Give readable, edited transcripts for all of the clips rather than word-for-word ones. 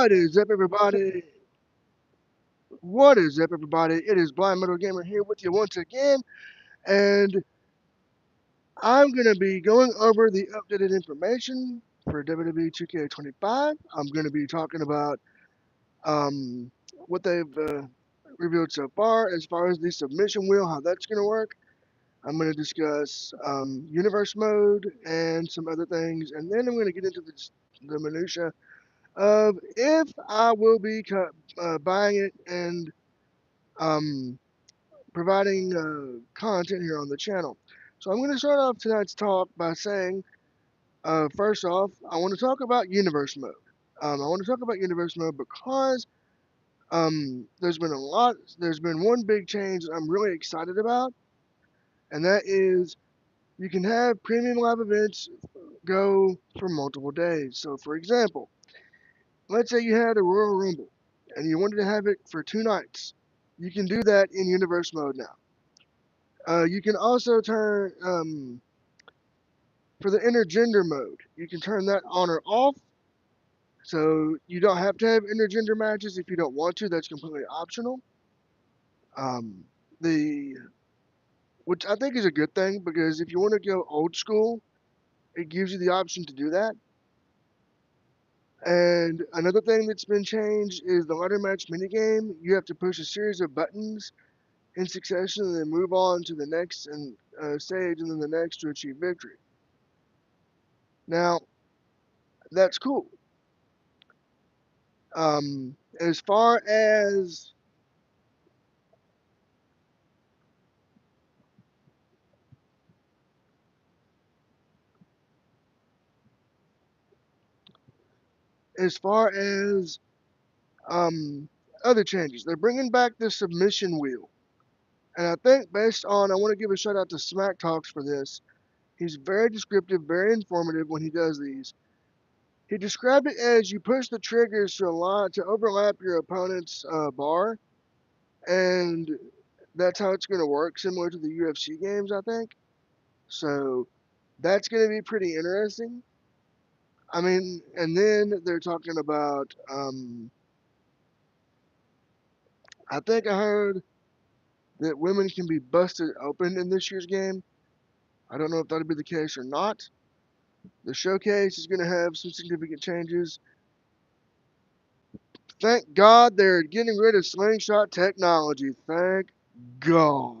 What is up, everybody? What is up, everybody? It is Blind Metal Gamer here with you once again, and I'm going to be going over the updated information for WWE 2K25. I'm going to be talking about what they've revealed so far as the submission wheel, how that's going to work. I'm going to discuss universe mode and some other things, and then I'm going to get into the minutia of if I will be buying it and um, providing content here on the channel. So I'm going to start off tonight's talk by saying, first off, I want to talk about universe mode. I want to talk about universe mode because there's been one big change that I'm really excited about, and that is you can have premium live events go for multiple days. So, for example, let's say you had a Royal Rumble and you wanted to have it for 2 nights. You can do that in universe mode now. You can also turn for the intergender mode. You can turn that on or off, so you don't have to have intergender matches if you don't want to. That's completely optional. Um, the which I think is a good thing because if you want to go old school, it gives you the option to do that. And another thing that's been changed is the ladder match minigame. You have to push a series of buttons in succession and then move on to the next stage and then the next to achieve victory. Now, that's cool. Um, as far as as far as um, other changes, they're bringing back the submission wheel, and I think based on I want to give a shout out to Smack Talks for this. He's very descriptive, very informative when he does these. He described it as you push the triggers to overlap your opponent's bar, and that's how it's going to work, similar to the UFC games, I think. So that's going to be pretty interesting. I mean, and then they're talking about. I think I heard that women can be busted open in this year's game. I don't know if that'll be the case or not. The showcase is going to have some significant changes. Thank God they're getting rid of slingshot technology. Thank God.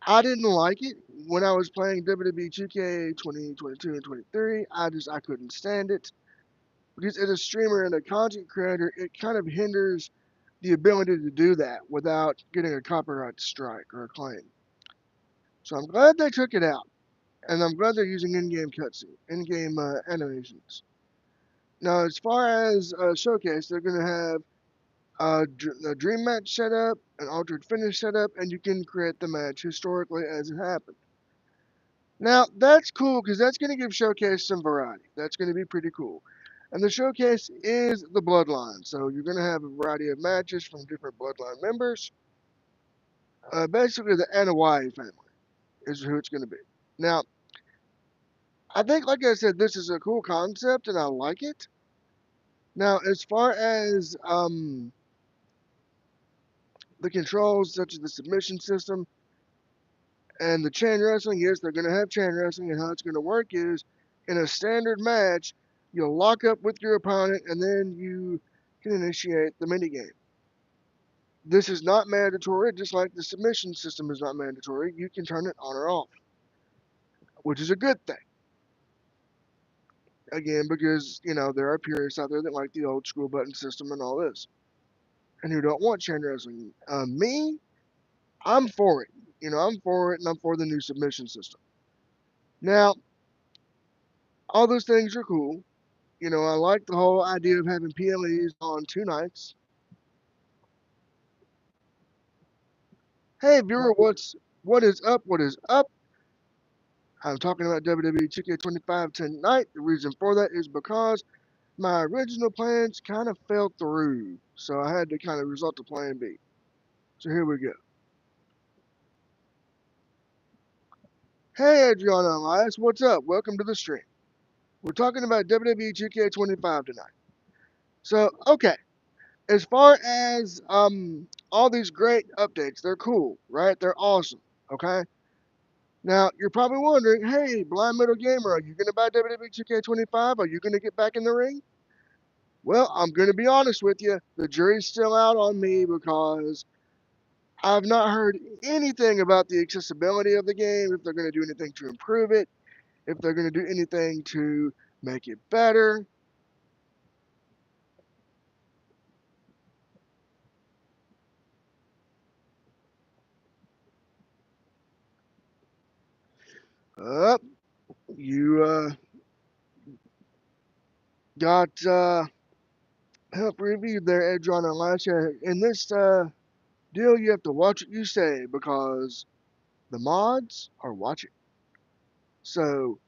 I didn't like it when I was playing WWE 2K 2022 and 23. I couldn't stand it because as a streamer and a content creator, it kind of hinders the ability to do that without getting a copyright strike or a claim. So I'm glad they took it out, and I'm glad they're using in-game cutscene, in-game animations. Now, as far as showcase, they're going to have a dream match setup, an altered finish setup, and you can create the match historically as it happened. Now, that's cool because that's going to give showcase some variety. That's going to be pretty cool. And the showcase is the bloodline, so you're going to have a variety of matches from different bloodline members. Basically, the Anawai family is who it's going to be. Now, I think, like I said, this is a cool concept, and I like it. Now, as far as the controls, such as the submission system and the chain wrestling, yes, they're going to have chain wrestling, and how it's going to work is in a standard match, you'll lock up with your opponent, and then you can initiate the minigame. This is not mandatory, just like the submission system is not mandatory. You can turn it on or off, which is a good thing. Again, because, there are purists out there that like the old school button system and all this, and who don't want chain wrestling. Me, I'm for it. I'm for it, and I'm for the new submission system. Now, all those things are cool. I like the whole idea of having PLEs on 2 nights. Hey, viewer, what is up? What is up? I'm talking about WWE 2K25 tonight. The reason for that is because my original plans kind of fell through, so I had to kind of resort to Plan B. So here we go. Hey, Adriana Elias, what's up? Welcome to the stream. We're talking about WWE 2K25 tonight. So, okay, as far as all these great updates, they're cool, right? They're awesome. Okay. Now you're probably wondering, hey, blind middle gamer, are you gonna buy WWE 2K25? Are you gonna get back in the ring? Well, I'm gonna be honest with you. The jury's still out on me because I've not heard anything about the accessibility of the game. If they're gonna do anything to improve it, if they're gonna do anything to make it better. Up, you got help reviewed there, Edge on Elisha. In this deal, you have to watch what you say because the mods are watching. So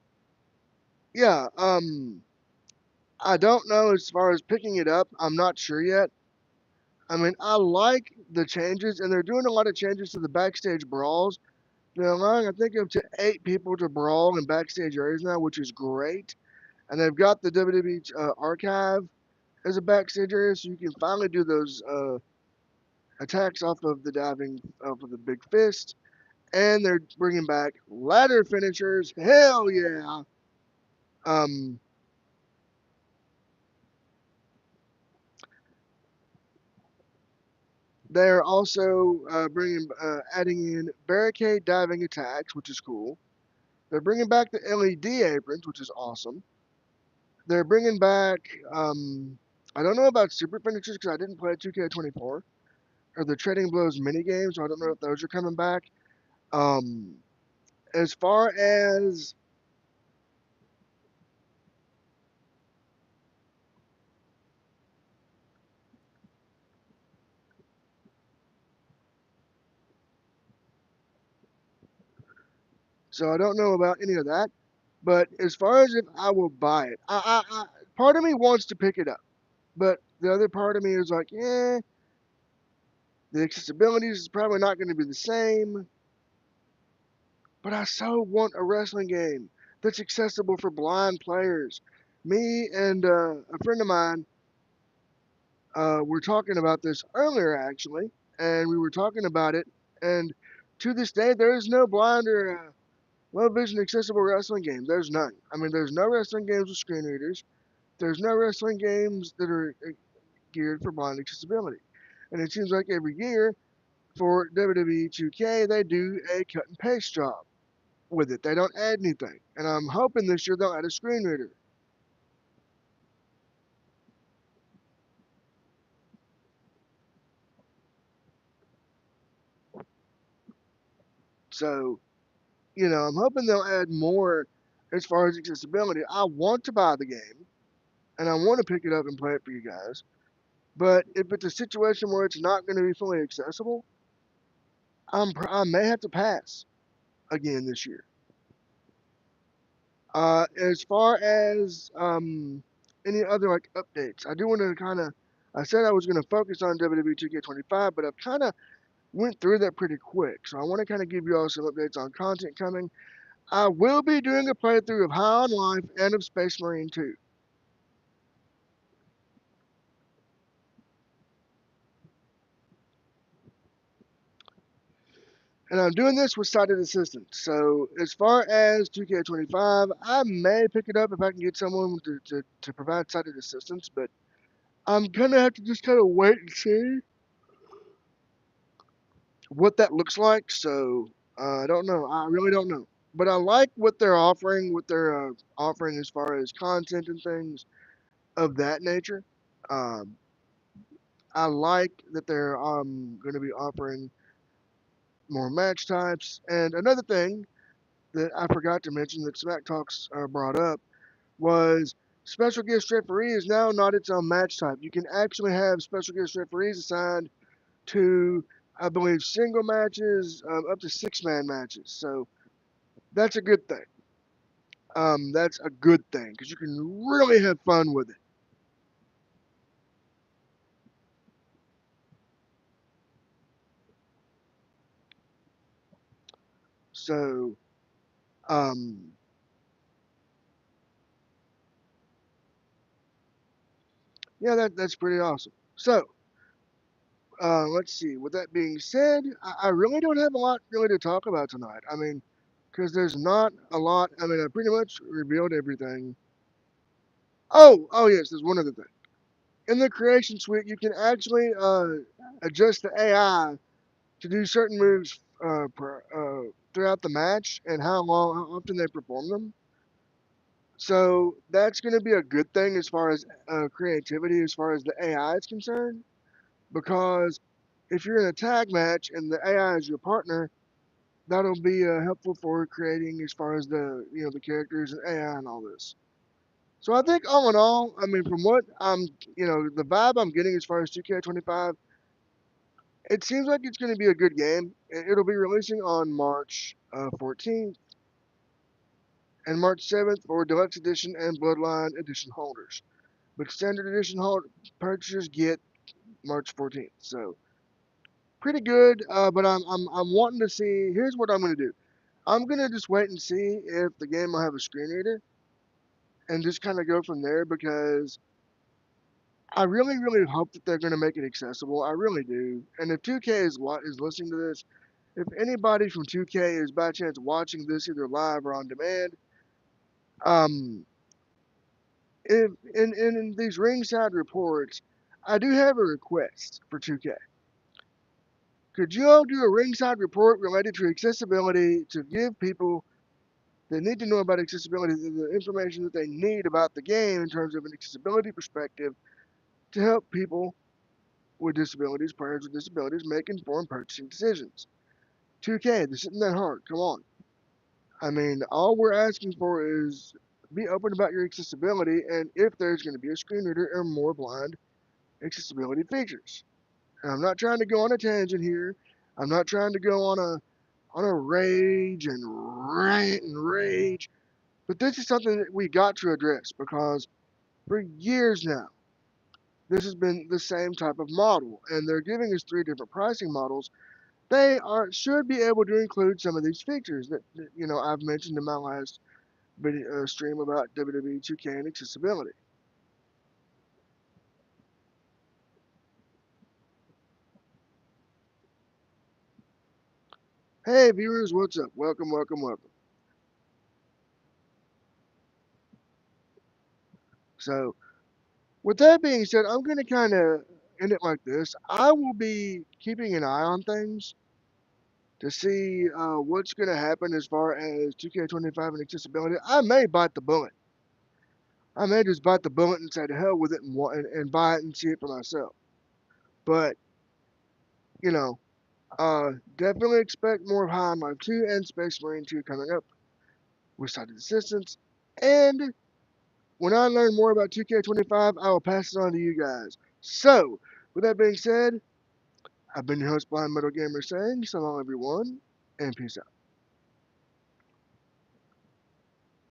yeah, I don't know as far as picking it up. I'm not sure yet. I mean, I like the changes, and they're doing a lot of changes to the backstage brawls. They're allowing, I think, up to 8 people to brawl in backstage areas now, which is great. And they've got the WWE archive as a backstage area, so you can finally do those attacks off of the big fist. And they're bringing back ladder finishers. Hell yeah! Um, they're also adding in barricade diving attacks, which is cool. They're bringing back the LED aprons, which is awesome. They're bringing back, I don't know about super finishers because I didn't play 2K24 or the Trading Blows mini games, so I don't know if those are coming back. Um, as far as so I don't know about any of that. But as far as if I will buy it, part of me wants to pick it up, but the other part of me is like, the accessibility is probably not going to be the same. But I so want a wrestling game that's accessible for blind players. Me and a friend of mine were talking about this earlier, actually, and we were talking about it. And to this day, there is no blind or low vision accessible wrestling game. There's none. I mean, there's no wrestling games with screen readers. There's no wrestling games that are geared for blind accessibility. And it seems like every year for WWE 2K, they do a cut and paste job with it. They don't add anything. And I'm hoping this year they'll add a screen reader. So, I'm hoping they'll add more as far as accessibility. I want to buy the game and I want to pick it up and play it for you guys. But if it's a situation where it's not going to be fully accessible, I may have to pass again this year. As far as any other like updates, I do want to kind of. I said I was going to focus on WWE 2K25, but I've kind of went through that pretty quick. So I want to kind of give you all some updates on content coming. I will be doing a playthrough of High on Life and of Space Marine 2. And I'm doing this with sighted assistance. So as far as 2K25, I may pick it up if I can get someone to provide sighted assistance, but I'm gonna have to just kind of wait and see what that looks like. So I don't know. I really don't know. But I like what they're offering, offering as far as content and things of that nature. Um, I like that they're going to be offering more match types. And another thing that I forgot to mention that Smack Talks brought up was special guest referee is now not its own match type. You can actually have special guest referees assigned to, I believe, single matches up to 6-man matches. So that's a good thing. That's a good thing because you can really have fun with it. So, um, Yeah, that's pretty awesome. So, let's see. With that being said, I really don't have a lot really to talk about tonight. I mean, because there's not a lot. I mean, I pretty much revealed everything. Oh yes, there's one other thing. In the creation suite, you can actually adjust the AI to do certain moves throughout the match and how often they perform them. So that's going to be a good thing as far as creativity, as far as the AI is concerned, because if you're in a tag match and the AI is your partner, that'll be helpful for creating as far as the the characters and AI and all this. So I think all in all, I mean, from what I'm the vibe I'm getting as far as 2K25, it seems like it's going to be a good game. It'll be releasing on March 14th and March 7th for Deluxe Edition and Bloodline Edition holders. But Standard Edition purchasers get March 14th. So pretty good. But I'm wanting to see. Here's what I'm going to do. I'm going to just wait and see if the game will have a screen reader and just kind of go from there because I really hope that they're going to make it accessible. I really do. And if 2K is listening to this, if anybody from 2K is by chance watching this either live or on demand, um, if in these ringside reports, I do have a request for 2K. Could you all do a ringside report related to accessibility to give people that need to know about accessibility the information that they need about the game in terms of an accessibility perspective to help people with disabilities, players with disabilities, make informed purchasing decisions? 2K, this isn't that hard. Come on. I mean, all we're asking for is be open about your accessibility and if there's going to be a screen reader or more blind accessibility features. And I'm not trying to go on a tangent here. I'm not trying to go on a rage and rant and rage. But this is something that we got to address because for years now, this has been the same type of model, and they're giving us three different pricing models. They are should be able to include some of these features that I've mentioned in my last video stream about WWE 2K and accessibility. Hey viewers, what's up? Welcome, welcome, welcome. So with that being said, I'm gonna kind of end it like this. I will be keeping an eye on things to see what's going to happen as far as 2K25 and accessibility. I may bite the bullet. I may just bite the bullet and say to hell with it and buy it and see it for myself. But, you know, definitely expect more of High on Life 2 and Space Marine 2 coming up with Sighted Assistance. And when I learn more about 2K25, I will pass it on to you guys. So, with that being said, I've been your host, Blind Metal Gamer, saying so long, everyone, and peace out.